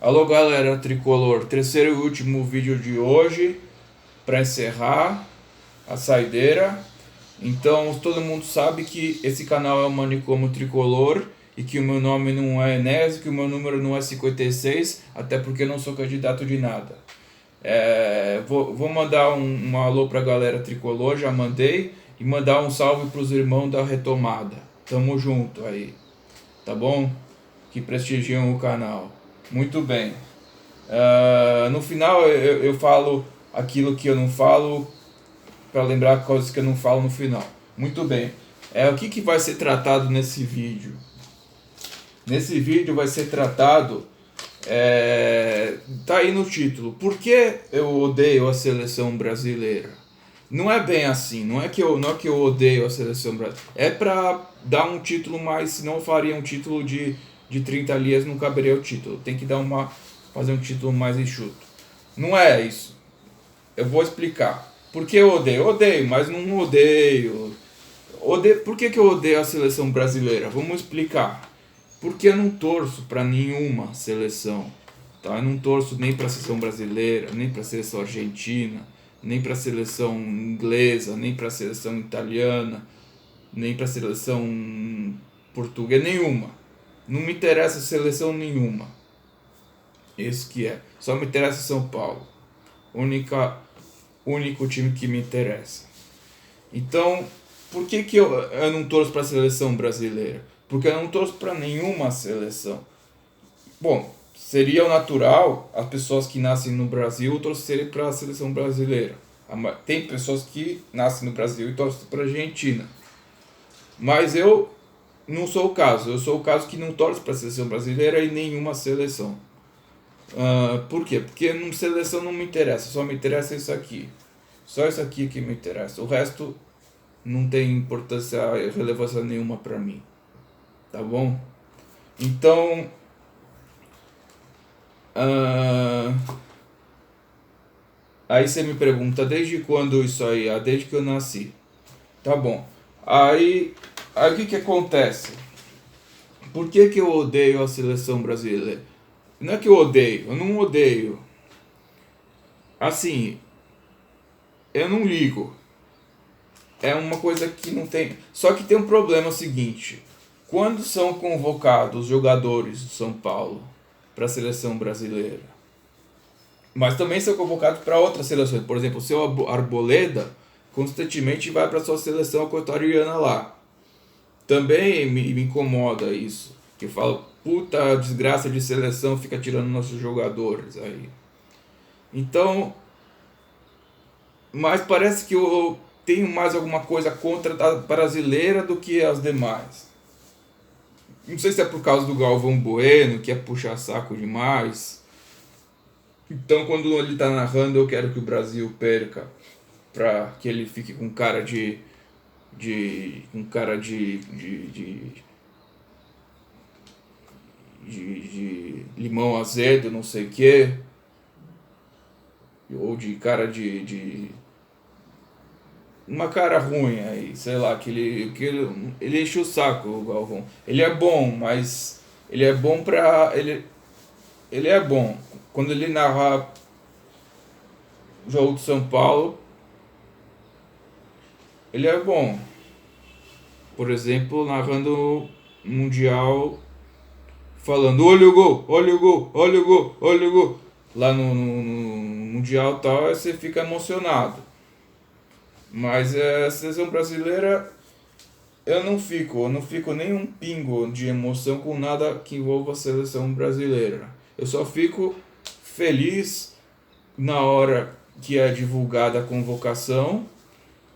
Alô galera tricolor, terceiro e último vídeo de hoje para encerrar a saideira. Então todo mundo sabe que esse canal é o Manicômio Tricolor e que o meu nome não é Enéas, que o meu número não é 56, até porque eu não sou candidato de nada. Vou mandar um alô pra galera tricolor, já mandei, e mandar um salve pros irmãos da retomada. Tamo junto aí, tá bom? Que prestigiam o canal. Muito bem. No final eu falo aquilo que eu não falo para lembrar coisas que eu não falo no final. Muito bem. O que vai ser tratado nesse vídeo? Nesse vídeo vai ser tratado, tá aí no título, por que eu odeio a seleção brasileira? Não é bem assim, não é que eu odeio a seleção brasileira. É para dar um título mais, senão eu faria um título de 30 linhas, não caberia o título. Tem que fazer um título mais enxuto. Não é isso. Eu vou explicar. Por que eu odeio? Eu odeio, mas não odeio. Por que eu odeio a seleção brasileira? Vamos explicar. Porque eu não torço para nenhuma seleção. Tá? Eu não torço nem para a seleção brasileira, nem para a seleção argentina, nem para a seleção inglesa, nem para a seleção italiana, nem para a seleção portuguesa, nenhuma. Não me interessa seleção nenhuma. Esse que é. Só me interessa São Paulo. Único time que me interessa. Então, por que eu não torço para a seleção brasileira? Porque eu não torço para nenhuma seleção. Bom, seria o natural as pessoas que nascem no Brasil torcerem para a seleção brasileira. Tem pessoas que nascem no Brasil e torcem para a Argentina. Mas eu não sou o caso. Eu sou o caso que não torce para a seleção brasileira e nenhuma seleção. Por quê? Porque seleção não me interessa. Só me interessa isso aqui. Só isso aqui que me interessa. O resto não tem importância, relevância nenhuma para mim. Tá bom? Então, aí você me pergunta, desde quando isso aí? Desde que eu nasci. Tá bom. Aí o que acontece? Por que eu odeio a seleção brasileira? Não é que eu não odeio. Assim, eu não ligo. É uma coisa que não tem. Só que tem um problema seguinte. Quando são convocados jogadores do São Paulo para a seleção brasileira, mas também são convocados para outras seleções, por exemplo, o seu Arboleda constantemente vai para a sua seleção equatoriana lá. Também me incomoda isso. Que eu falo, puta desgraça de seleção, fica tirando nossos jogadores aí. Então, mas parece que eu tenho mais alguma coisa contra a brasileira do que as demais. Não sei se é por causa do Galvão Bueno, que é puxar saco demais. Então, quando ele tá narrando, eu quero que o Brasil perca, pra que ele fique com cara de limão azedo, não sei o que, ou de cara de uma cara ruim aí, sei lá, que ele enche o saco, o Galvão. Ele é bom, mas ele é bom ele é bom. Quando ele narra o jogo de São Paulo, ele é bom. Por exemplo, narrando o Mundial, falando, olha o gol, olha o gol, olha o gol, olha o gol. Lá no Mundial tal, você fica emocionado. Mas a seleção brasileira eu não fico nem um pingo de emoção com nada que envolva a seleção brasileira. Eu só fico feliz na hora que é divulgada a convocação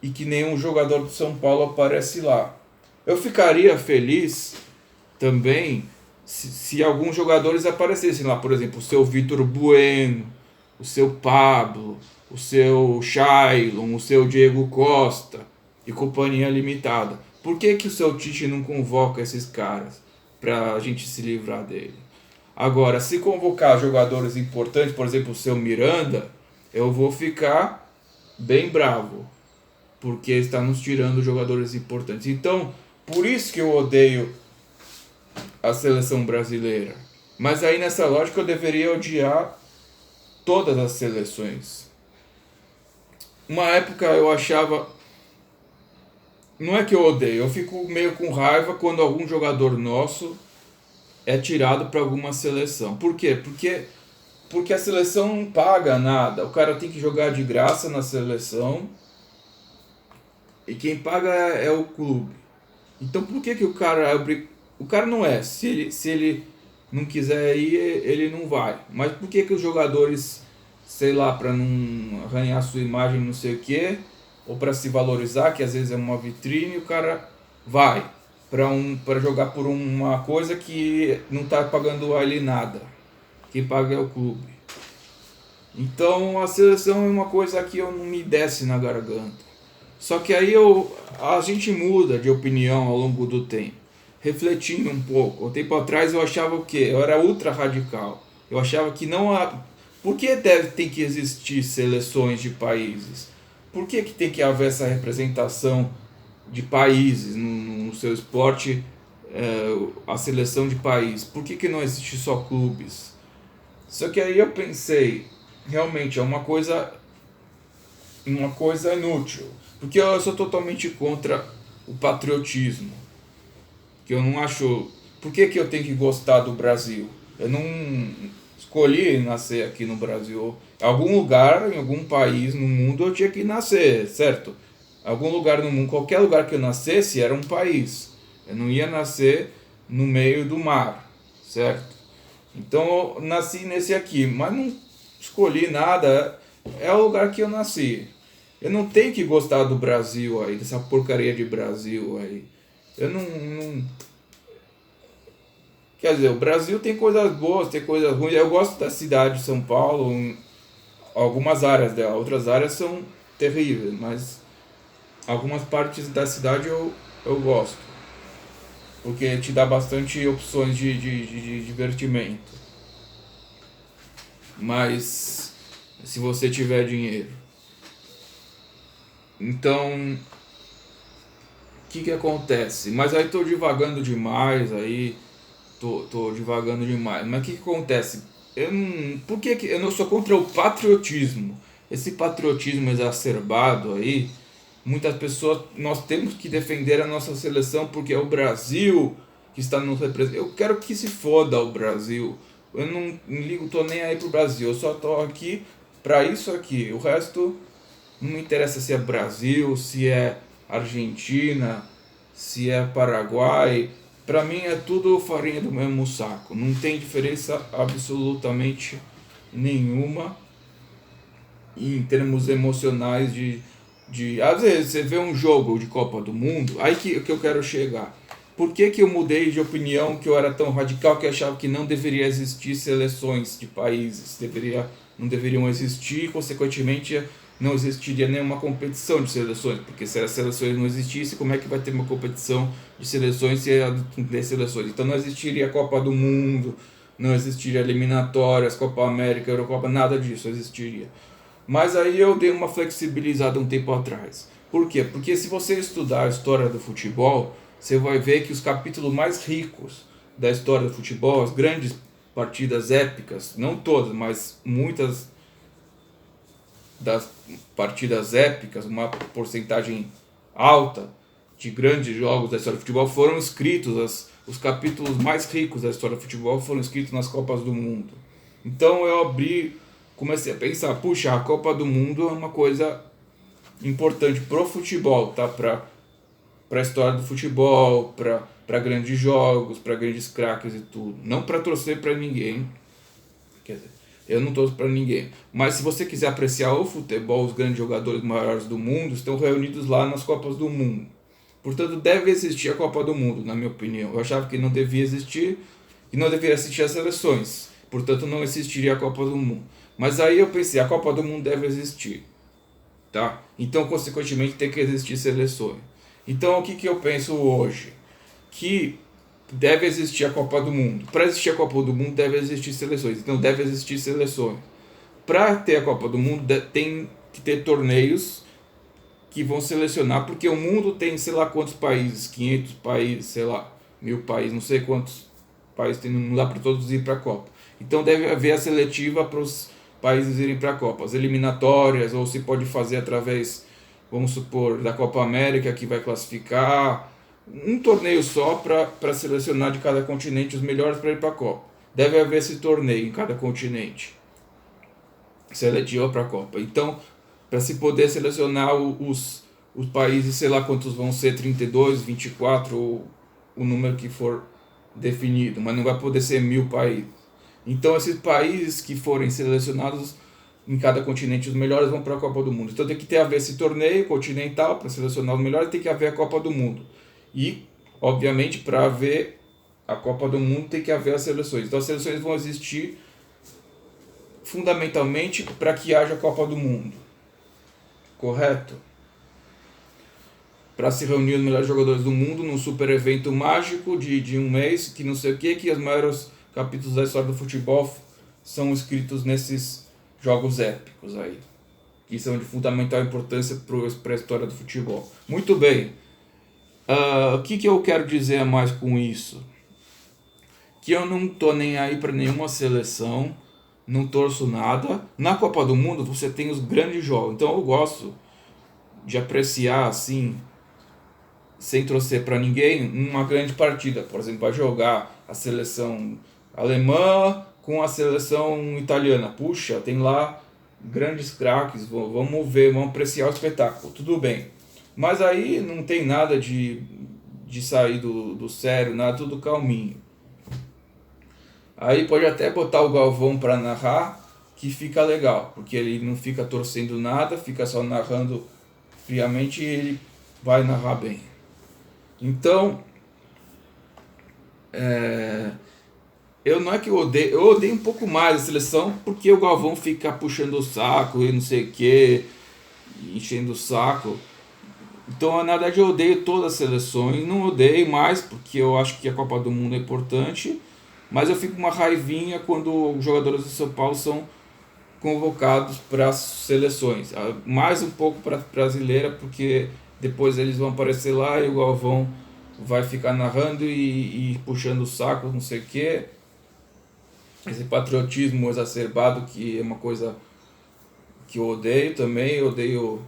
e que nenhum jogador do São Paulo aparece lá. Eu ficaria feliz também se alguns jogadores aparecessem lá, por exemplo, o seu Vitor Bueno, o seu Pablo, o seu Shailon, o seu Diego Costa e companhia limitada. Por que o seu Tite não convoca esses caras pra gente se livrar dele? Agora, se convocar jogadores importantes, por exemplo, o seu Miranda, eu vou ficar bem bravo, porque está nos tirando jogadores importantes. Então, por isso que eu odeio a seleção brasileira. Mas aí nessa lógica eu deveria odiar todas as seleções. Uma época eu achava. Não é que eu odeio, eu fico meio com raiva quando algum jogador nosso é tirado para alguma seleção. Por quê? Porque a seleção não paga nada. O cara tem que jogar de graça na seleção e quem paga é o clube. Então por que o cara o cara não é. Se ele não quiser ir, ele não vai. Mas por que os jogadores, sei lá, para não arranhar sua imagem, não sei o quê, ou para se valorizar, que às vezes é uma vitrine, o cara vai para jogar por uma coisa que não está pagando a ele nada. Quem paga é o clube. Então a seleção é uma coisa que eu não me desce na garganta. Só que aí a gente muda de opinião ao longo do tempo. Refletindo um pouco. Um tempo atrás eu achava o quê? Eu era ultra radical. Eu achava que não há... Por que tem que existir seleções de países? Por que tem que haver essa representação de países no seu esporte, a seleção de país? Por que não existe só clubes? Só que aí eu pensei, realmente é uma coisa inútil, porque eu sou totalmente contra o patriotismo, que eu não acho... Por que eu tenho que gostar do Brasil? Eu não escolhi nascer aqui no Brasil. Em algum lugar, em algum país no mundo eu tinha que nascer, certo? Algum lugar no mundo, qualquer lugar que eu nascesse era um país. Eu não ia nascer no meio do mar, certo? Então eu nasci nesse aqui, mas não escolhi nada, é o lugar que eu nasci. Eu não tenho que gostar do Brasil aí, dessa porcaria de Brasil aí. Eu não... Quer dizer, o Brasil tem coisas boas, tem coisas ruins. Eu gosto da cidade de São Paulo, algumas áreas dela, outras áreas são terríveis, mas algumas partes da cidade eu gosto. Porque te dá bastante opções de divertimento. Mas se você tiver dinheiro. Então, o que acontece? Mas aí tô divagando demais, aí tô divagando demais. Mas o que acontece? Por que eu não sou contra o patriotismo? Esse patriotismo exacerbado aí, muitas pessoas, nós temos que defender a nossa seleção porque é o Brasil que está nos representando. Eu quero que se foda o Brasil. Eu não ligo, tô nem aí pro Brasil. Eu só tô aqui pra isso aqui. O resto não me interessa se é Brasil, se é Argentina, se é Paraguai. Pra mim é tudo farinha do mesmo saco. Não tem diferença absolutamente nenhuma em termos emocionais de... Às vezes você vê um jogo de Copa do Mundo, aí que eu quero chegar. Por que eu mudei de opinião, que eu era tão radical que eu achava que não deveria existir seleções de países, não deveriam existir e, consequentemente, não existiria nenhuma competição de seleções, porque se as seleções não existissem, como é que vai ter uma competição de seleções se não tem seleções? Então não existiria a Copa do Mundo, não existiria eliminatórias, Copa América, Eurocopa, nada disso existiria. Mas aí eu dei uma flexibilizada um tempo atrás. Por quê? Porque se você estudar a história do futebol, você vai ver que os capítulos mais ricos da história do futebol, as grandes partidas épicas, não todas, mas muitas das partidas épicas, uma porcentagem alta de grandes jogos da história do futebol foram escritos, os capítulos mais ricos da história do futebol foram escritos nas Copas do Mundo. Então eu comecei a pensar, puxa, a Copa do Mundo é uma coisa importante pro futebol, tá? Pra a história do futebol, pra grandes jogos, pra grandes craques e tudo. Não pra torcer pra ninguém, quer dizer, eu não torço pra ninguém. Mas se você quiser apreciar o futebol, os grandes jogadores maiores do mundo estão reunidos lá nas Copas do Mundo. Portanto, deve existir a Copa do Mundo, na minha opinião. Eu achava que não devia existir e não deveria existir as seleções. Portanto, não existiria a Copa do Mundo. Mas aí eu pensei, a Copa do Mundo deve existir, tá? Então, consequentemente, tem que existir seleções. Então, o que eu penso hoje? Que deve existir a Copa do Mundo. Para existir a Copa do Mundo, deve existir seleções. Então, deve existir seleções. Para ter a Copa do Mundo, tem que ter torneios que vão selecionar, porque o mundo tem sei lá quantos países, 500 países, sei lá, 1000 países, não sei quantos país não dá para todos ir para a Copa. Então deve haver a seletiva para os países irem para a Copa, as eliminatórias, ou se pode fazer através, vamos supor, da Copa América, que vai classificar um torneio só para selecionar de cada continente os melhores para ir para a Copa. Deve haver esse torneio em cada continente, seletiva para a Copa. Então, para se poder selecionar os países, sei lá quantos vão ser, 32, 24, ou o número que for definido, mas não vai poder ser 1000 países. Então, esses países que forem selecionados em cada continente, os melhores vão para a Copa do Mundo. Então, tem que ter a ver esse torneio continental para selecionar os melhores, tem que haver a Copa do Mundo. E, obviamente, para haver a Copa do Mundo, tem que haver as seleções. Então, as seleções vão existir fundamentalmente para que haja a Copa do Mundo. Correto? Para se reunir os melhores jogadores do mundo num super evento mágico de um mês, que não sei o que os maiores capítulos da história do futebol são escritos nesses jogos épicos aí, que são de fundamental importância para a história do futebol. Muito bem. O que eu quero dizer mais com isso? Que eu não tô nem aí para nenhuma seleção, não torço nada. Na Copa do Mundo você tem os grandes jogos, então eu gosto de apreciar assim, sem torcer para ninguém, uma grande partida. Por exemplo, vai jogar a seleção alemã com a seleção italiana. Puxa, tem lá grandes craques, vamos ver, vamos apreciar o espetáculo, tudo bem. Mas aí não tem nada de sair do sério, nada, tudo calminho. Aí pode até botar o Galvão para narrar, que fica legal, porque ele não fica torcendo nada, fica só narrando friamente e ele vai narrar bem. Então, eu não é que eu odeio um pouco mais a seleção, porque o Galvão fica puxando o saco e não sei o que, enchendo o saco. Então, na verdade, eu odeio todas as seleções, não odeio mais, porque eu acho que a Copa do Mundo é importante, mas eu fico com uma raivinha quando os jogadores do São Paulo são convocados para as seleções. Mais um pouco para a brasileira, porque depois eles vão aparecer lá e o Galvão vai ficar narrando e puxando o saco, não sei o quê. Esse patriotismo exacerbado, que é uma coisa que eu odeio também. Eu odeio...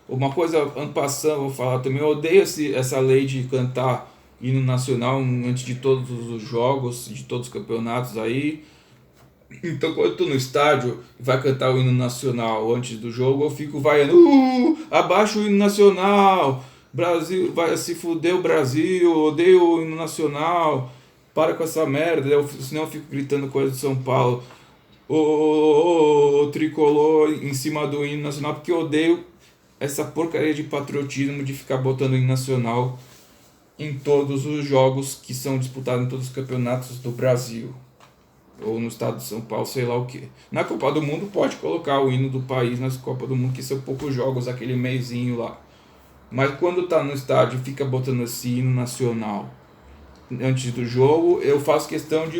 Uma coisa, ano passado, vou falar também, eu odeio essa lei de cantar hino nacional antes de todos os jogos, de todos os campeonatos aí. Então, quando eu tô no estádio e vai cantar o hino nacional antes do jogo, eu fico vaiando, abaixo o hino nacional, Brasil, vai se fuder o Brasil, odeio o hino nacional, para com essa merda, senão eu fico gritando coisa de São Paulo, o tricolor em cima do hino nacional, porque eu odeio essa porcaria de patriotismo de ficar botando o hino nacional em todos os jogos que são disputados em todos os campeonatos do Brasil. Ou no estado de São Paulo, sei lá o que. Na Copa do Mundo pode colocar o hino do país na Copa do Mundo, que são poucos jogos, aquele mesinho lá. Mas quando tá no estádio fica botando esse hino nacional antes do jogo, eu faço questão de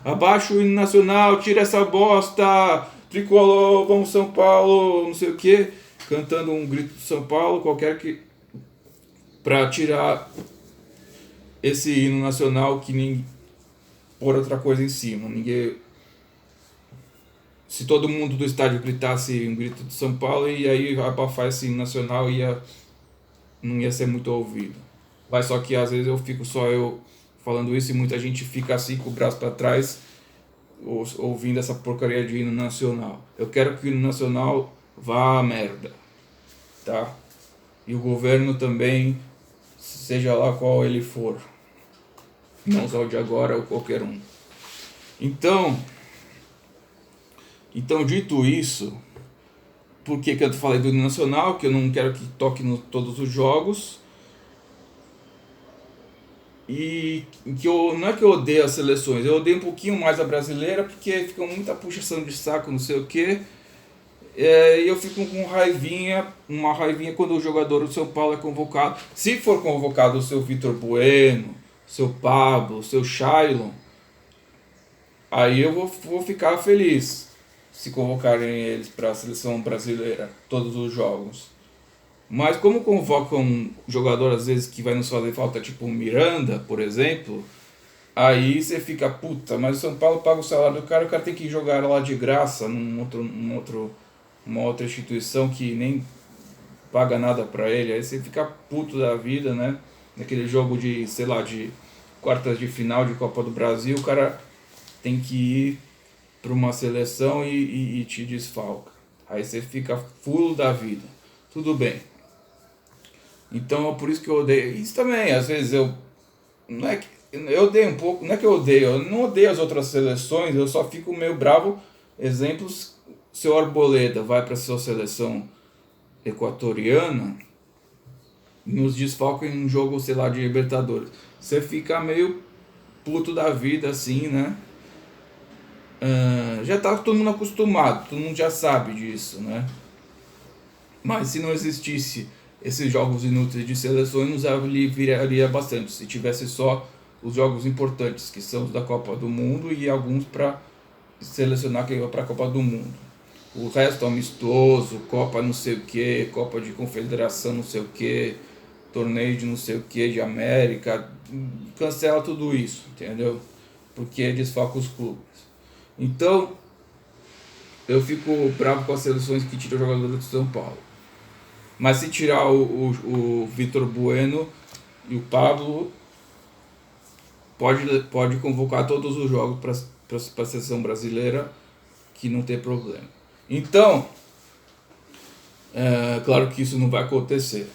abaixo o hino nacional, tira essa bosta, tricolor, vamos São Paulo, não sei o que, cantando um grito de São Paulo, qualquer que, pra tirar esse hino nacional que ninguém pôr outra coisa em cima. Ninguém... Se todo mundo do estádio gritasse um grito de São Paulo, e aí abafar esse hino nacional não ia ser muito ouvido. Mas só que às vezes eu fico só eu falando isso e muita gente fica assim com o braço para trás ouvindo essa porcaria de hino nacional. Eu quero que o hino nacional vá à merda, tá? E o governo também, seja lá qual ele for, não só o de agora ou qualquer um. Então dito isso, por que eu falei do hino nacional? Que eu não quero que toque em todos os jogos. E que não é que eu odeio as seleções, eu odeio um pouquinho mais a brasileira, porque fica muita puxação de saco, não sei o que. E eu fico com uma raivinha quando o jogador do São Paulo é convocado. Se for convocado o seu Vitor Bueno, o seu Pablo, o seu Shailon, aí eu vou ficar feliz se convocarem eles para a seleção brasileira, todos os jogos. Mas como convocam um jogador às vezes que vai nos fazer falta, tipo o Miranda, por exemplo, Aí você fica, puta, mas o São Paulo paga o salário do cara, o cara tem que jogar lá de graça uma outra instituição que nem paga nada pra ele. Aí você fica puto da vida, né? Naquele jogo de, sei lá, de quartas de final de Copa do Brasil, o cara tem que ir pra uma seleção e te desfalca. Aí você fica fulo da vida. Tudo bem. Então é por isso que eu odeio. Isso também, às vezes eu. Não é que. Eu odeio um pouco, não é que eu odeio, eu não odeio as outras seleções, eu só fico meio bravo. Exemplos, seu Arboleda vai para sua seleção equatoriana e nos desfalca em um jogo, sei lá, de Libertadores. Você fica meio puto da vida assim, né? Já tá todo mundo acostumado, todo mundo já sabe disso, né? Mas se não existisse esses jogos inúteis de seleções, nos aliviaria bastante. Se tivesse só os jogos importantes, que são os da Copa do Mundo e alguns para selecionar quem vai para a Copa do Mundo. O resto amistoso, Copa não sei o que, Copa de Confederação não sei o que, torneio de não sei o que, de América, cancela tudo isso, entendeu? Porque desfalca os clubes. Então, eu fico bravo com as seleções que tiram o jogador de São Paulo. Mas se tirar o Vitor Bueno e o Pablo, pode convocar todos os jogos para a seleção brasileira, que não tem problema. Então, claro que isso não vai acontecer.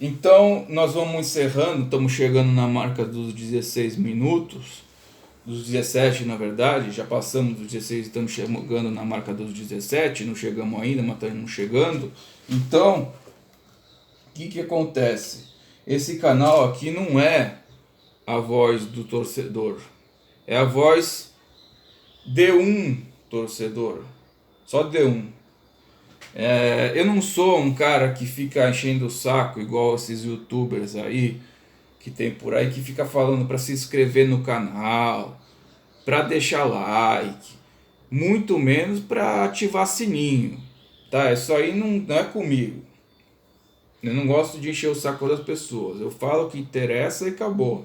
Então, nós vamos encerrando, estamos chegando na marca dos 16 minutos, dos 17 na verdade, já passamos dos 16 e estamos chegando na marca dos 17, não chegamos ainda, mas estamos chegando. Então, o que acontece? Esse canal aqui não é a voz do torcedor, é a voz de um torcedor, só de um. Eu não sou um cara que fica enchendo o saco igual esses youtubers aí que tem por aí, que fica falando para se inscrever no canal, para deixar like, muito menos para ativar sininho, tá? Isso aí não é comigo. Eu não gosto de encher o saco das pessoas. Eu falo o que interessa e acabou.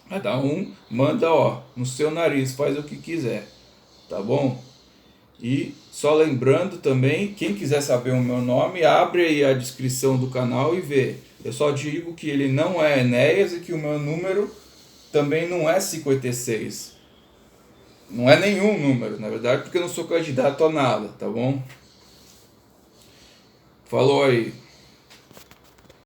Cada um manda, ó, no seu nariz, faz o que quiser, tá bom? E só lembrando também, quem quiser saber o meu nome, abre aí a descrição do canal e vê. Eu só digo que ele não é Enéas e que o meu número também não é 56. Não é nenhum número, na verdade, porque eu não sou candidato a nada, tá bom? Falou aí.